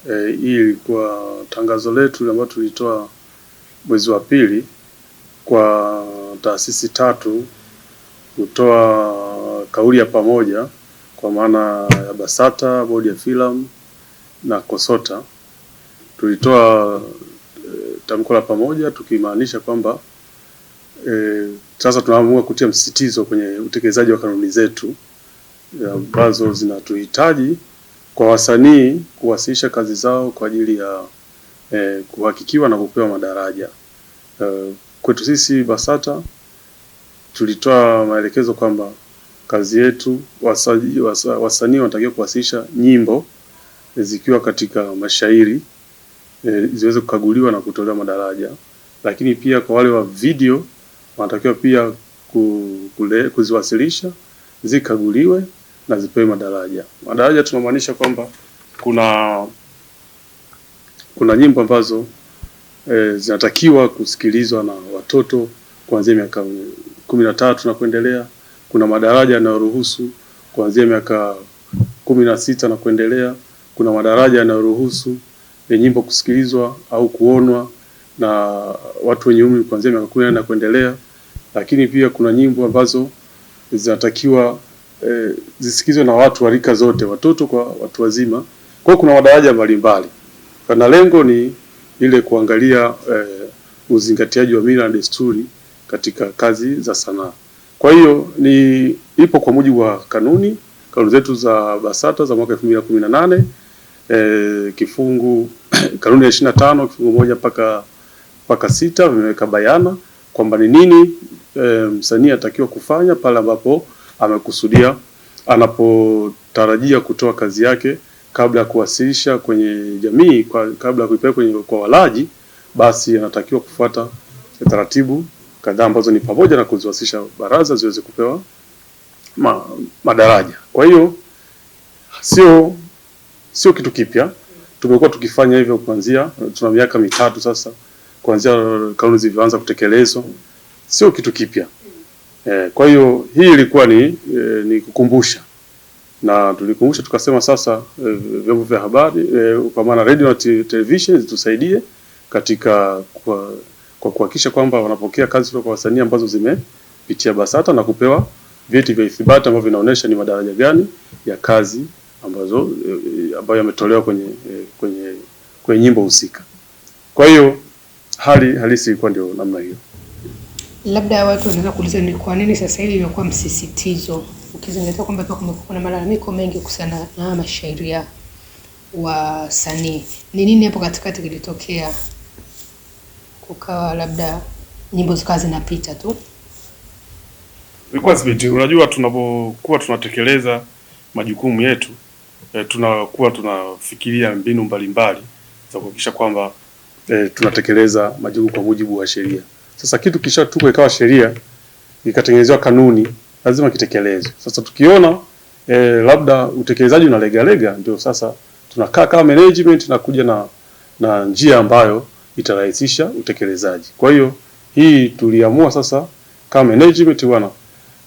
Hii ilikuwa tangazo letu ambalo tulitoa mwezi wa pili kwa taasisi tatu kutoa kauli ya pamoja, kwa maana ya BASATA, Bodi ya Filamu na KOSOTA. Tulitoa tamko la pamoja tukimaanisha kwamba sasa tunaamua kutia msisitizo kwenye utekelezaji wa kanuni zetu ambazo zinatuhitaji kwa wasanii kuwasilisha kazi zao kwa ajili ya kuhakikiwa na kupewa madaraja. Kwetu sisi BASATA tulitoa maelekezo kwamba kazi yetu, wasanii wanatakiwa kuwasilisha nyimbo zikiwa katika mashairi ziweze kukaguliwa na kutolewa madaraja, lakini pia kwa wale wa video wanatakiwa pia kuziwasilisha zikaguliwe na zipewe madaraja. Madaraja tunamaanisha kwamba kuna nyimbo ambazo zinatakiwa kusikilizwa na watoto kuanzia miaka 13 na kuendelea. Kuna madaraja yanayoruhusu kuanzia miaka 16 na kuendelea. Kuna madaraja yanayoruhusu nyimbo kusikilizwa au kuonwa na watu wenye umri kuanzia miaka 14 na kuendelea. Lakini pia kuna nyimbo ambazo zinatakiwa zisikizwe na watu wa rika zote, watoto kwa watu wazima. Kwa hiyo kuna madaraja mbalimbali. Na lengo ni ile kuangalia uzingatiaji wa mila na desturi katika kazi za sanaa. Kwa hiyo ipo kwa mujibu wa kanuni zetu za BASATA za mwaka 2018, kanuni ya 25 kifungu 1 mpaka 6 vimeweka bayana kwamba ni nini msanii atakiwa kufanya pale ambapo anapotarajia kutoa kazi yake kabla ya kuwasilisha kwenye jamii, kabla ya kuipeleka kwa walaji, basi anatakiwa kufuata taratibu kadhaa ambazo ni pamoja na kuziwasilisha baraza ziweze kupewa madaraja. Kwa hiyo sio kitu kipya, tumekuwa tukifanya hivyo tuna miaka mitatu sasa kuanzia kanuni zilianza kutekelezwa, sio kitu kipya. Kwa hiyo hii ilikuwa ni kukumbusha, na tulikumbusha tukasema sasa vyombo vya habari kwa maana radio na television zitusaidie katika kwa kuhakikisha kwamba wanapokea kazi kutoka kwa wasanii ambazo zimepitia BASATA na kupewa vyeti vya ithibati ambavyo vinaonyesha ni madaraja gani ya kazi ambayo yametolewa kwenye nyimbo husika. Kwa hiyo hali halisi ilikuwa ndio namna hiyo. Labda watu wanaweza kuuliza ni kwa nini sasa hivi imekuwa msisitizo, ukizingatia kwamba kuna malalamiko mengi kuhusiana na mashairi ya wasanii. Ni nini hapo katikati kilitokea kukawa labda nyimbo zikawa zinapita tu? Ilikuwa sibiti. Unajua, tunapokuwa tunatekeleza majukumu yetu tunakuwa tunafikiria mbinu mbalimbali za kuhakikisha kwamba tunatekeleza majukumu kwa mujibu wa sheria. Sasa kitu kishatukwa ikawa sheria, ikatengenezwa kanuni, lazima kitekelezwe. Sasa tukiona labda utekelezaji unalegalega, ndio sasa tunakaa kama management na kuja na njia ambayo itarahisisha utekelezaji. Kwa hiyo hii tuliamua sasa kama management bwana,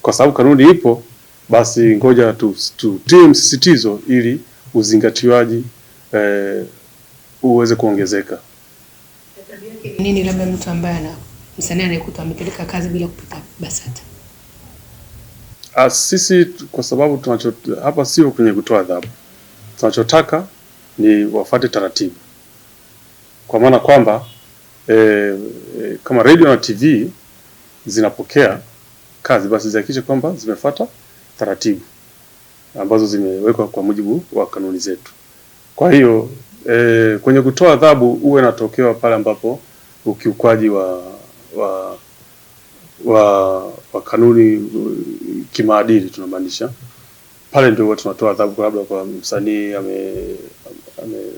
kwa sababu kanuni ipo, basi ngoja tutie msisitizo ili uzingatiwaji uweze kuongezeka. Nini labda mtu ambaye msanii anayekuta amepeleka kazi bila kupita BASATA? Sisi kwa sababu hapa sio kwenye kutoa adhabu. Tunachotaka ni wafuate taratibu. Kwa maana kwamba kama radio na TV zinapokea kazi, basi zihakikishe kwamba zimefuata taratibu ambazo zimewekwa kwa mujibu wa kanuni zetu. Kwa hiyo kwenye kutoa adhabu uwe natokewa pale ambapo ukiukwaji wa kanuni kimaadili tunamaanisha, pale ndio tunatoa adhabu, labda kwa msanii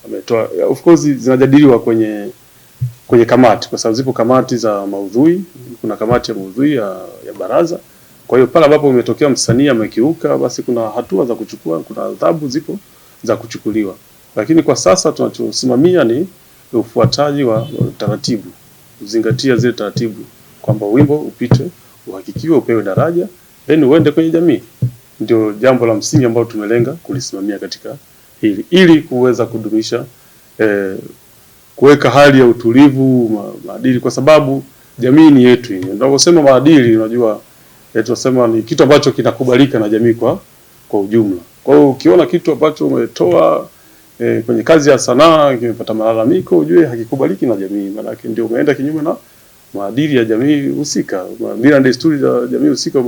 ametoa. Of course zinajadiliwa kwenye kamati, kwa sababu zipo kamati za maudhui, kuna kamati ya maudhui ya baraza. Kwa hiyo pale ambapo umetokea msanii amekiuka, basi kuna hatua za kuchukua, kuna adhabu zipo za kuchukuliwa. Lakini kwa sasa tunachosimamia ni ufuataji wa taratibu, kuzingatia zile taratibu kwamba wimbo upite, uhakikiwe, upewe daraja, then uende kwenye jamii. Ndio jambo la msingi ambalo tumelenga kulisimamia katika hili, ili kuweza kudumisha kuweka hali ya utulivu, maadili, kwa sababu jamii ni yetu hii. Unaposema maadili, unajua tunasema ni kitu ambacho kinakubalika na jamii kwa ujumla. Kwa hiyo ukiona kitu ambacho umetoa kwenye kazi ya sanaa kimepata malalamiko, ujue hakikubaliki na jamii, maana yake ndio umeenda kinyume na maadili ya jamii husika, mila na desturi za jamii husika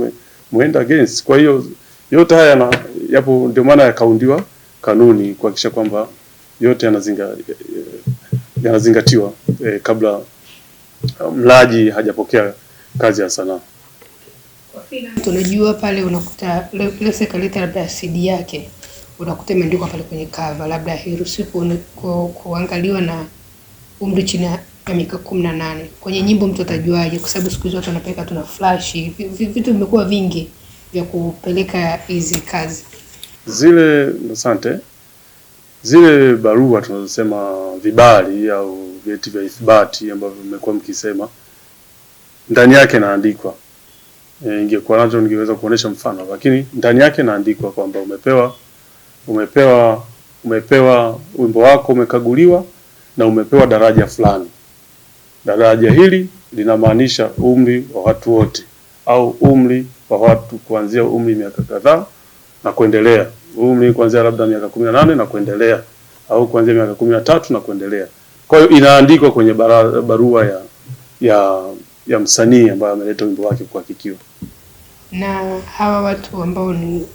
umeenda against. Kwa hiyo yote haya yapo, ndio maana yakaundiwa kanuni kuhakikisha kwamba yote yanazingatiwa kabla mlaji hajapokea kazi ya sanaa. Tunajua pale unakuta leo kaleta labda CD yake, unakuta imeandikwa pale kwenye cover labda hairuhusiwi kuangaliwa na umri chini ya miaka 18. Kwenye nyimbo mtu atajuaje? Kwa sababu siku hizo watu wanapeleka tuna flash, vitu vimekuwa vingi vya kupeleka hizi kazi. Zile barua tunazosema vibali au vyeti vya ithibati ambavyo mmekuwa mkisema, ndani yake naandikwa, ingekuwa nacho ningeweza kuonesha mfano, lakini ndani yake naandikwa kwamba umepewa wimbo wako umekaguliwa na umepewa daraja fulani. Daraja hili linamaanisha umri wa watu wote au umri wa watu kuanzia umri miaka kadhaa na kuendelea, umri kuanzia labda miaka 18 na kuendelea, au kuanzia miaka 13 na kuendelea. Kwa hiyo inaandikwa kwenye barua ya msanii ambaye ameleta wimbo wake kuhakikiwa. Na hawa watu ambao ni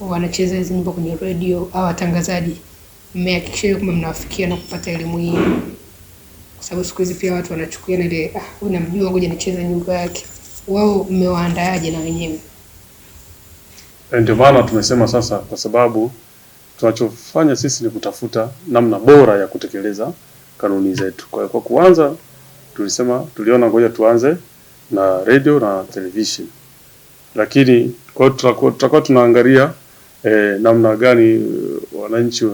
wanacheza hizo nyimbo kwenye radio au watangazaji, mmehakikisha kwamba mnawafikia na kupata elimu hii? Kwa sababu siku hizi pia watu wanachukulia ile huyu namjua, ngoja nicheze nyimbo yake. Wao mmewaandaaje na wenyewe? Ndio maana tumesema sasa, kwa sababu tunachofanya sisi ni kutafuta namna bora ya kutekeleza kanuni zetu. Kwa kuanza tuliona ngoja tuanze na radio na television, lakini kwa tutakuwa tunaangalia namna gani wananchi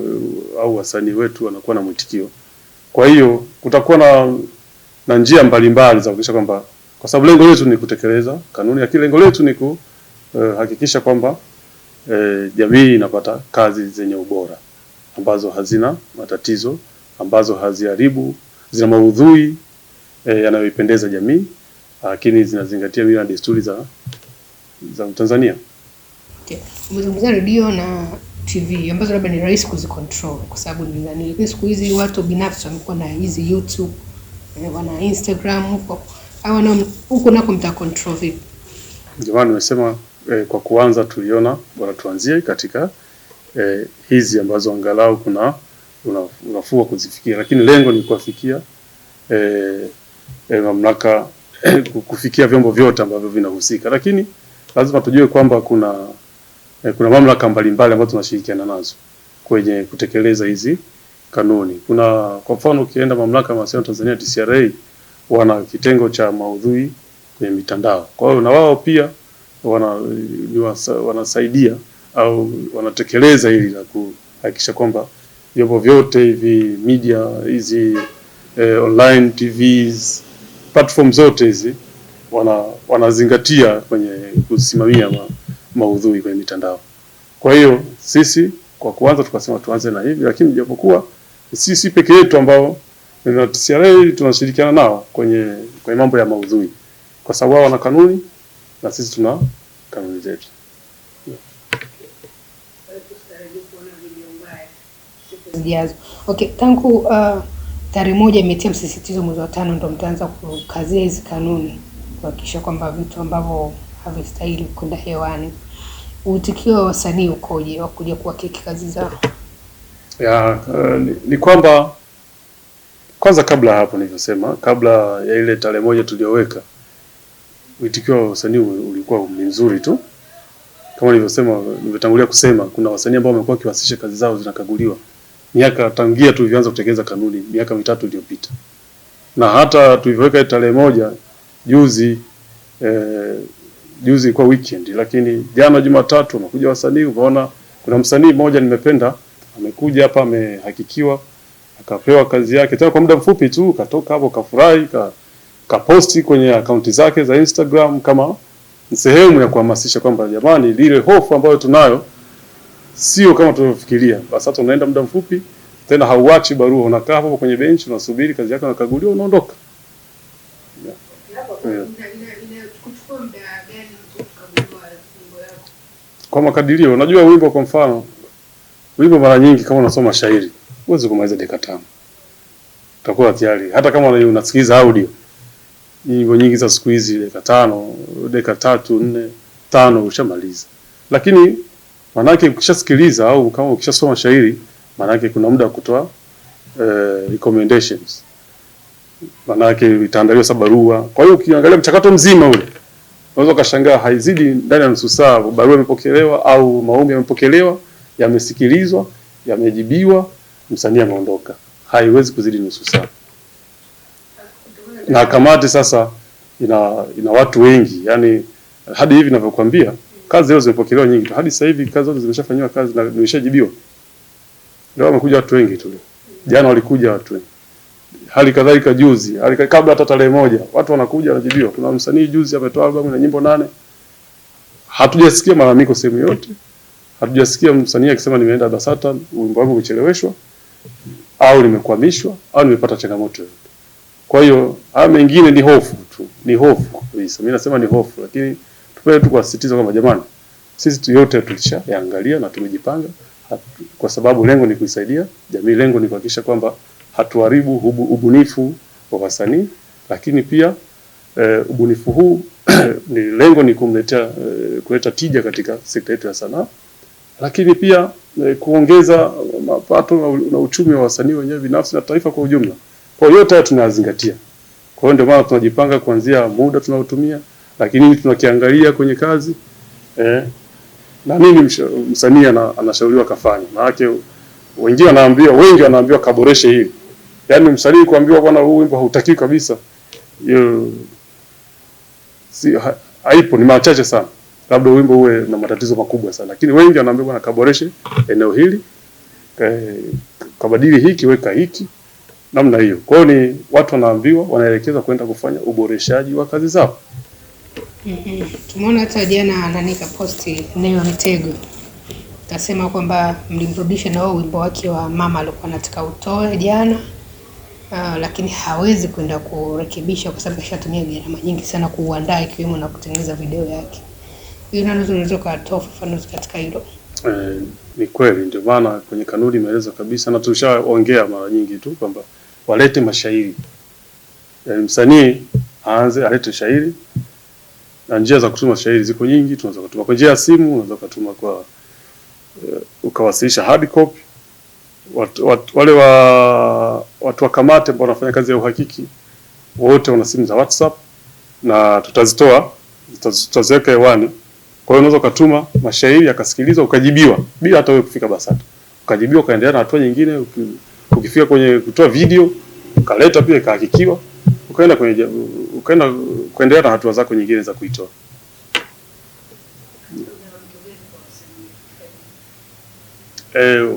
au wasanii wetu wanakuwa na mwitikio. Kwa hiyo kutakuwa na njia mbalimbali za kuhakikisha kwamba, kwa sababu lengo letu ni kutekeleza kanuni, lakini lengo letu ni kuhakikisha kwamba jamii inapata kazi zenye ubora, ambazo hazina matatizo, ambazo haziharibu, zina maudhui yanayoipendeza jamii, lakini zinazingatia mila na desturi za Tanzania. Okay. Umezungumzia radio na TV ambazo labda ni rahisi kuzicontrol kwa sababu ni nani. Lakini siku hizi watu binafsi wamekuwa na hizi YouTube, wana Instagram huko. Au na huko nako mta control vipi? Jamani, nimesema kwa kuanza tuliona bora tuanzie katika hizi ambazo angalau kuna unafua kuzifikia, lakini lengo ni kuwafikia mamlaka, kufikia vyombo vyote ambavyo vinahusika, lakini lazima tujue kwamba kuna mamlaka mbalimbali ambazo tunashirikiana nazo kwenye kutekeleza hizi kanuni. Kwa mfano ukienda mamlaka ya mawasiliano Tanzania TCRA, wana kitengo cha maudhui kwenye mitandao. Kwa hiyo na wao pia wanasaidia au wanatekeleza hili la kuhakikisha kwamba vyombo vyote hivi media hizi online TVs, platform zote hizi wanazingatia kwenye kusimamia maudhui kwenye mitandao. Kwa hiyo sisi kwa kuanza tukasema tuanze na hivi, lakini japokuwa sisi peke yetu ambao na TCRA tunashirikiana nao kwenye mambo ya maudhui, kwa sababu wao wana kanuni na sisi tuna kanuni zetu. Okay, tangu tarehe 1 imetia msisitizo mwezi wa 5 ndio mtaanza kukazia hizi kanuni kuhakikisha kwamba vitu ambavyo havistahili kwenda hewani. Uitikio wa wasanii ukoje wa kuja kuhakiki kazi zao? Ni kwamba kwanza, kabla hapo nilivyosema, kabla ya ile tarehe 1 tuliyoweka, uitikio wa wasanii ulikuwa mzuri tu. Kama nilivyotangulia kusema, kuna wasanii ambao wamekuwa kiwasilisha kazi zao zinakaguliwa tangia tulivyoanza kutekeleza kanuni miaka 3 iliyopita. Na hata tulivyoweka tarehe 1 juzi kwa weekend, lakini jana Jumatatu wamekuja wasanii. Umeona kuna msanii mmoja nimependa, amekuja hapa, amehakikiwa, akapewa kazi yake tena kwa muda mfupi tu, katoka hapo kafurahi, kaposti kwenye akaunti zake za Instagram kama sehemu ya kuhamasisha kwamba jamani, lile hofu ambayo tunayo sio kama tunavyofikiria. Basi hata unaenda muda mfupi Tena hauachi barua, unakaa hapo kwenye benchi unasubiri kazi yako inakaguliwa unaondoka. Kwa makadirio, unajua wimbo kwa mfano, wimbo mara nyingi kama unasoma shairi, huwezi kumaliza dakika 5. Utakuwa tayari. Hata kama unasikiliza audio, nyimbo nyingi za siku hizi dakika 5, dakika 3, 4, 5 ushamaliza. Lakini manake ukishasikiliza au kama ukishasoma shairi, manake kuna muda wa kutoa recommendations. Manake itaandaliwa barua. Kwa hiyo ukiangalia mchakato mzima ule, unaweza ukashangaa haizidi ndani ya nusu saa barua imepokelewa au maombi yamepokelewa, yamesikilizwa, yamejibiwa, msanii ameondoka. Haiwezi kuzidi nusu saa. Na kamati sasa ina watu wengi, yani hadi hivi ninavyokuambia kazi leo zimepokelewa nyingi tu. Hadi sasa hivi kazi zote zimeshafanywa kazi na zimeshajibiwa. Leo wamekuja watu wengi tu. Jana walikuja watu wengi. Hali kadhalika juzi, kabla hata tarehe 1, watu wanakuja wanajibiwa. Kuna msanii juzi ametoa albamu na nyimbo 8. Hatujasikia malalamiko sehemu yote. Hatujasikia msanii akisema nimeenda BASATA, wimbo wangu umecheleweshwa au nimekwamishwa au nimepata changamoto yoyote. Kwa hiyo haya mengine ni hofu tu. Ni hofu kabisa. Mimi nasema ni hofu, lakini tupende tu kusisitiza kwamba jamani, sisi yote tulishaangalia na tumejipanga kwa sababu lengo ni kuisaidia jamii, lengo ni kuhakikisha kwamba hatuharibu ubunifu wa wasanii, lakini pia ubunifu huu ni lengo ni kuleta tija katika sekta yetu ya sanaa, lakini pia kuongeza mapato na uchumi wa wasanii wenyewe binafsi na taifa kwa ujumla. Kwa hiyo yote tunazingatia. Kwa hiyo ndio maana tunajipanga kuanzia muda tunaotumia, lakini tunakiangalia kwenye kazi na nini msanii anashauriwa kafanya. Maana wengi wanaambiwa kaboreshe hili. Yaani msanii kuambiwa bwana huu wimbo hautaki kabisa. Hiyo haipo, ni machache sana. Labda wimbo uwe na matatizo makubwa sana, lakini wengi wanaambiwa bwana kaboreshe eneo hili. Kabadili hiki, weka hiki. Namna hiyo. Kwa hiyo ni watu wanaambiwa, wanaelekezwa kwenda kufanya uboreshaji wa kazi zao. Tumeona hata jana ananika posti Neo Mitego. Kasema kwamba mlimrudisha na wimbo wake wa mama alikuwa anataka utoe jana. Lakini hawezi kwenda kurekebisha kwa sababu kashatumia gharama nyingi sana kuuandaa ikiwemo na kutengeneza video yake. Hiyo nani unaweza kutoa ufafanuzi katika hilo? Ni kweli, ndio maana kwenye kanuni imeeleza kabisa na tulishaongea mara nyingi tu kwamba walete mashairi. Yaani msanii alete shairi, na njia za kutuma shairi ziko nyingi. Tunaweza kutuma kwa njia ya simu, unaweza kutuma kwa ukawasilisha hard copy. Watu wa kamati ambao wanafanya kazi ya uhakiki wote wana simu za WhatsApp na tutaziweka hewani. Kwa hiyo unaweza kutuma mashairi yakasikilizwa ukajibiwa bila hata wewe kufika BASATA. Ukajibiwa ukaendelea na hatua nyingine, ukifika kwenye kutoa video ukaleta pia ikahakikiwa, ukaenda kuendelea na hatua zako nyingine za kuitoa.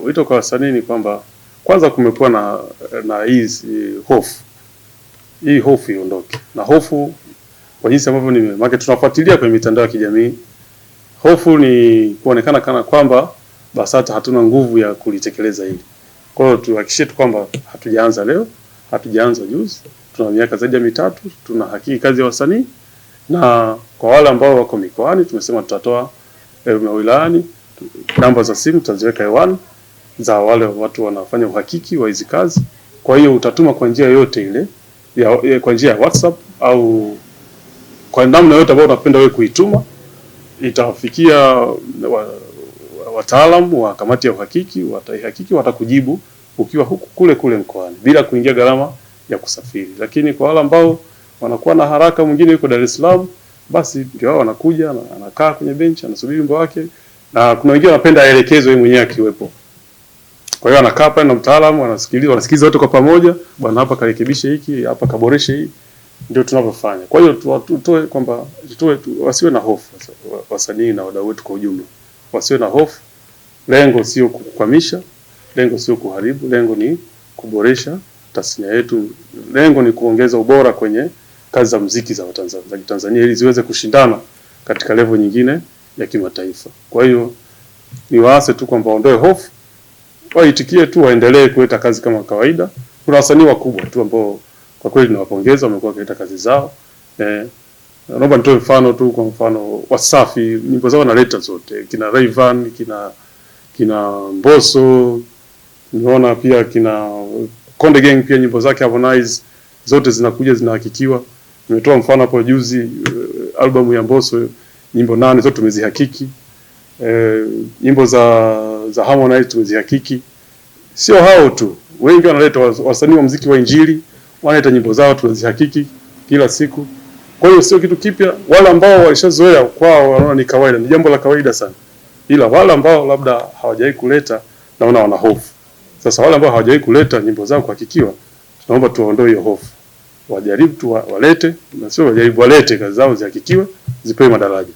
Wito kwa wasanii ni kwamba kwanza kumekuwa na hizi hofu. Hii hofu iondoke. Na hofu kwa jinsi ambavyo maana tunafuatilia kwenye mitandao ya kijamii, hofu ni kuonekana kana kwamba BASATA hatuna nguvu ya kulitekeleza hili. Kwa hiyo tuhakikishe tu kwamba hatujaanza leo, hatujaanza juzi, tuna miaka zaidi ya 3, tunahakiki kazi ya wasanii, na kwa wale ambao wako mikoani tumesema tutatoa na wilayani namba za simu tutaziweka hewani za wale watu wanafanya uhakiki wa hizi kazi. Kwa hiyo utatuma kwa njia yote ile kwa njia ya WhatsApp au kwa namna yote ambayo unapenda wewe kuituma, itawafikia wataalamu wa kamati ya uhakiki, wataihakiki, watakujibu ukiwa kule mkoani bila kuingia gharama ya kusafiri. Lakini kwa wale ambao wanakuwa na haraka, mwingine yuko Dar es Salaam, basi ndio wao wanakuja na anakaa kwenye benchi anasubiri wimbo wake, na kuna wengine wanapenda aelekezwe yeye mwenyewe akiwepo. Kwa hiyo anakaa pale na mtaalamu, wanasikiliza wote kwa pamoja, bwana hapa karekebishe hiki, hapa kaboreshe hii. Ndio tunavyofanya. Kwa hiyo wasiwe na hofu, wasanii na wadau wetu kwa ujumla. Wasiwe na hofu. Lengo sio kukwamisha, lengo sio kuharibu, lengo ni kuboresha tasnia yetu. Lengo ni kuongeza ubora kwenye kazi za muziki za Tanzania ili ziweze kushindana katika level nyingine ya kimataifa. Kwa hiyo niwaase tu kwamba ondoe hofu, waitikie tu, waendelee kuleta kazi kama kawaida. Kuna wasanii wakubwa tu ambao kwa kweli nawapongeza, wamekuwa kuleta kazi zao. Naomba nitoe mfano tu, kwa mfano Wasafi, nyimbo zao wanaleta zote, kina Rayvanny, kina Mbosso, niona pia kina Konde Gang, pia nyimbo zake Harmonize zote zinakuja zinahakikiwa. Nimetoa mfano hapo juzi, albamu ya Mbosso nyimbo 8 zote tumezihakiki. Nyimbo za Harmonize tumezihakiki. Sio hao tu, wengi wanaleta wasanii wa muziki wa Injili wanaleta nyimbo zao tunazihakiki kila siku. Kwa hiyo sio kitu kipya, wale ambao walishazoea kwao wanaona ni kawaida, ni jambo la kawaida sana. Ila wale ambao labda hawajawahi kuleta naona wana hofu. Sasa wale ambao hawajawahi kuleta nyimbo zao kuhakikiwa, tunaomba tuwaondoe hiyo hofu. Wajaribu tu walete, na sio wajaribu, walete kazi zao zihakikiwe, zipewe madaraja.